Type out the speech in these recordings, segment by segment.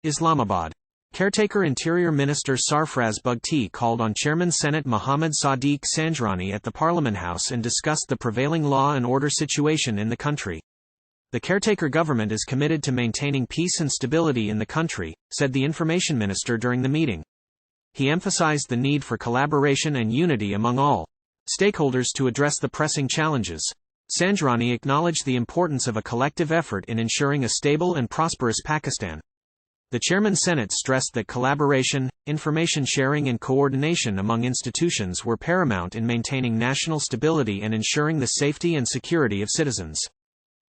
Islamabad. Caretaker Interior Minister Sarfraz Bugti called on Chairman Senate Mohammad Sadiq Sanjrani at the Parliament House and discussed the prevailing law and order situation in the country. The caretaker government is committed to maintaining peace and stability in the country, said the Information Minister during the meeting. He emphasized the need for collaboration and unity among all stakeholders to address the pressing challenges. Sanjrani acknowledged the importance of a collective effort in ensuring a stable and prosperous Pakistan. The Chairman Senate stressed that collaboration, information sharing and coordination among institutions were paramount in maintaining national stability and ensuring the safety and security of citizens.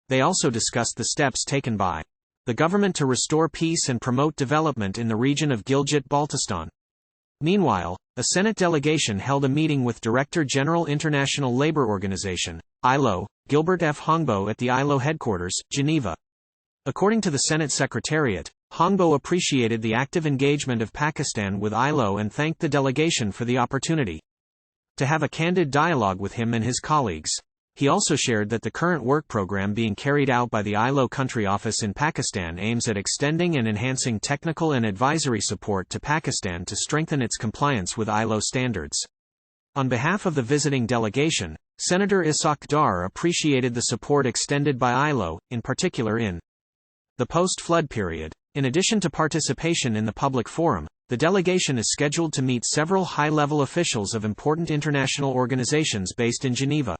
They also discussed the steps taken by the government to restore peace and promote development in the region of Gilgit Baltistan. Meanwhile, a Senate delegation held a meeting with Director General International Labour Organization, ILO, Gilbert F. Hongbo at the ILO headquarters, Geneva. According to the Senate Secretariat, Hongbo appreciated the active engagement of Pakistan with ILO and thanked the delegation for the opportunity to have a candid dialogue with him and his colleagues. He also shared that the current work program being carried out by the ILO country office in Pakistan aims at extending and enhancing technical and advisory support to Pakistan to strengthen its compliance with ILO standards. On behalf of the visiting delegation, Senator Ishaq Dar appreciated the support extended by ILO, in particular in the post-flood period. In addition to participation in the public forum, the delegation is scheduled to meet several high-level officials of important international organizations based in Geneva.